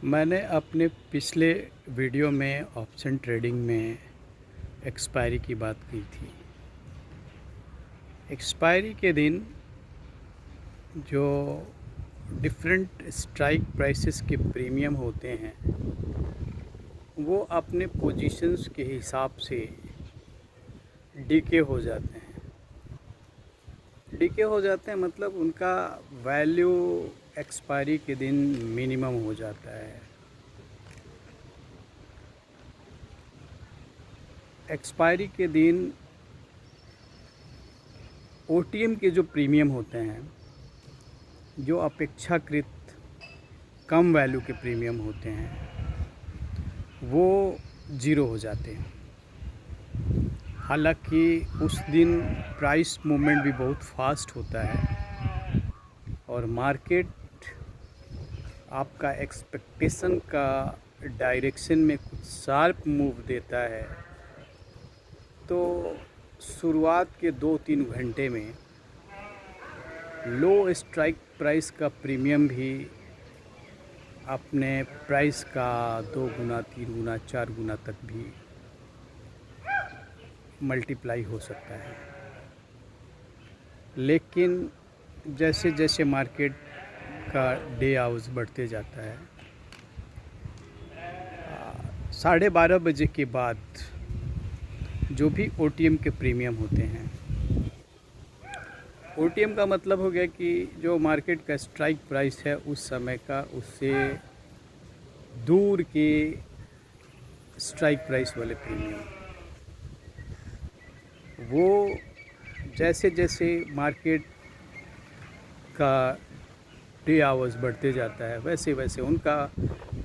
मैंने अपने पिछले वीडियो में ऑप्शन ट्रेडिंग में एक्सपायरी की बात की थी। एक्सपायरी के दिन जो डिफरेंट स्ट्राइक प्राइसेस के प्रीमियम होते हैं वो अपने पोजीशंस के हिसाब से डीके हो जाते हैं। डीके हो जाते हैं मतलब उनका वैल्यू एक्सपायरी के दिन मिनिमम हो जाता है। एक्सपायरी के दिन ओटीएम के जो प्रीमियम होते हैं, जो अपेक्षाकृत कम वैल्यू के प्रीमियम होते हैं, वो ज़ीरो हो जाते हैं। हालांकि उस दिन प्राइस मूवमेंट भी बहुत फास्ट होता है और मार्केट आपका एक्सपेक्टेशन का डायरेक्शन में कुछ शार्प मूव देता है, तो शुरुआत के 2-3 घंटे में लो स्ट्राइक प्राइस का प्रीमियम भी अपने प्राइस का 2 गुना, 3 गुना, 4 गुना तक भी मल्टीप्लाई हो सकता है। लेकिन जैसे जैसे मार्केट का डे आवर्स बढ़ते जाता है, 12:30 बजे के बाद जो भी ओटीएम के प्रीमियम होते हैं, ओटीएम का मतलब हो गया कि जो मार्केट का स्ट्राइक प्राइस है उस समय का, उससे दूर के स्ट्राइक प्राइस वाले प्रीमियम, वो जैसे जैसे मार्केट का डे आवर्स बढ़ते जाता है वैसे वैसे उनका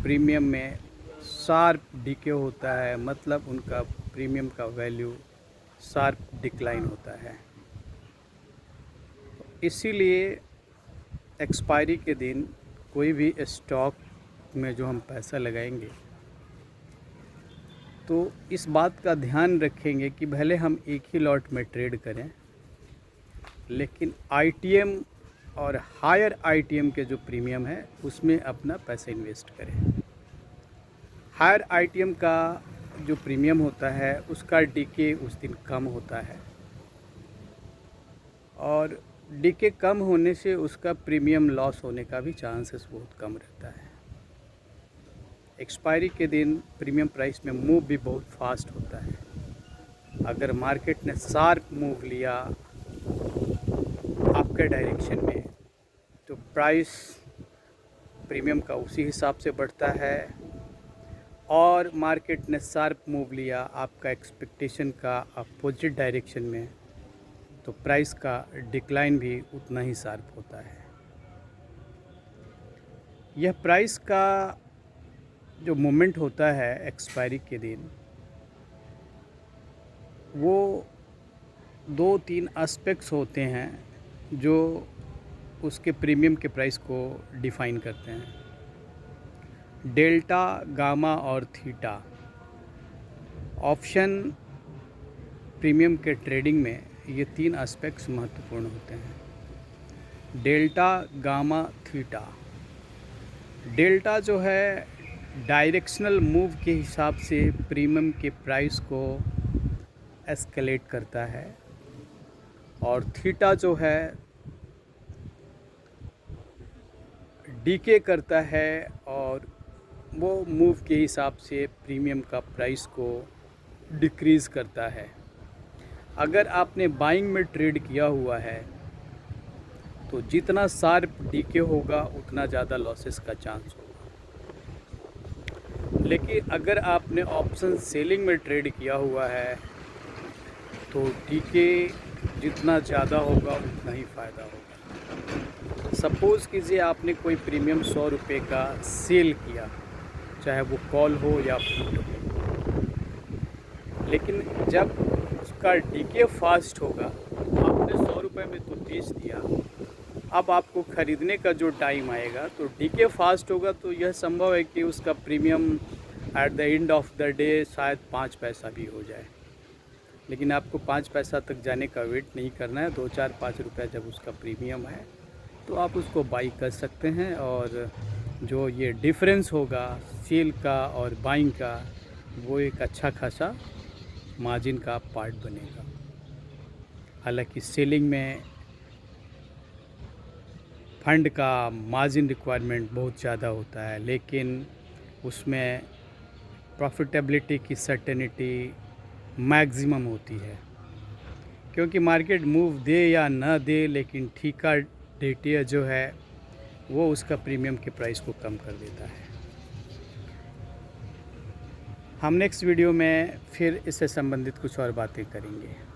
प्रीमियम में शार्प डीके होता है। मतलब उनका प्रीमियम का वैल्यू शार्प डिक्लाइन होता है। इसीलिए एक्सपायरी के दिन कोई भी स्टॉक में जो हम पैसा लगाएंगे तो इस बात का ध्यान रखेंगे कि भले हम एक ही लॉट में ट्रेड करें, लेकिन आईटीएम और हायर आईटीएम के जो प्रीमियम है उसमें अपना पैसा इन्वेस्ट करें। हायर आईटीएम का जो प्रीमियम होता है उसका डीके उस दिन कम होता है और डीके कम होने से उसका प्रीमियम लॉस होने का भी चांसेस बहुत कम रहता है। एक्सपायरी के दिन प्रीमियम प्राइस में मूव भी बहुत फास्ट होता है। अगर मार्केट ने शार्प मूव लिया आपके डायरेक्शन में तो प्राइस प्रीमियम का उसी हिसाब से बढ़ता है, और मार्केट ने शार्प मूव लिया आपका एक्सपेक्टेशन का अपोजिट डायरेक्शन में तो प्राइस का डिक्लाइन भी उतना ही शार्प होता है। यह प्राइस का जो मोमेंट होता है एक्सपायरी के दिन, वो 2-3 एस्पेक्ट्स होते हैं जो उसके प्रीमियम के प्राइस को डिफ़ाइन करते हैं। डेल्टा, गामा और थीटा। ऑप्शन प्रीमियम के ट्रेडिंग में ये 3 एस्पेक्ट्स महत्वपूर्ण होते हैं। Delta, gamma, theta. डेल्टा जो है डायरेक्शनल मूव के हिसाब से प्रीमियम के प्राइस को एस्केलेट करता है, और थीटा जो है डीके करता है और वो मूव के हिसाब से प्रीमियम का प्राइस को डिक्रीज़ करता है। अगर आपने बाइंग में ट्रेड किया हुआ है तो जितना शार्प डीके होगा उतना ज़्यादा लॉसेस का चांस होगा। लेकिन अगर आपने ऑप्शन सेलिंग में ट्रेड किया हुआ है तो डीके जितना ज़्यादा होगा उतना ही फ़ायदा होगा। सपोज़ कीजिए आपने कोई प्रीमियम 100 रुपये का सेल किया, चाहे वो कॉल हो या पुट हो, लेकिन जब उसका डीके फास्ट होगा, आपने 100 रुपये में तो बेच दिया, अब आपको ख़रीदने का जो टाइम आएगा तो डीके फास्ट होगा, तो यह संभव है कि उसका premium at the end of the day शायद 5 पैसा भी हो जाए। लेकिन आपको 5 पैसा तक जाने का वेट नहीं करना है। 2-4-5 रुपये जब उसका प्रीमियम है तो आप उसको बाई कर सकते हैं और जो ये डिफरेंस होगा सेल का और बाइंग का, वो एक अच्छा खासा मार्जिन का पार्ट बनेगा। हालांकि सेलिंग में फंड का मार्जिन रिक्वायरमेंट बहुत ज़्यादा होता है, लेकिन उसमें प्रॉफिटेबिलिटी की सर्टेनिटी मैक्सिमम होती है, क्योंकि मार्केट मूव दे या ना दे, लेकिन ठीका डेटिया जो है वो उसका प्रीमियम के प्राइस को कम कर देता है। हम नेक्स्ट वीडियो में फिर इससे संबंधित कुछ और बातें करेंगे।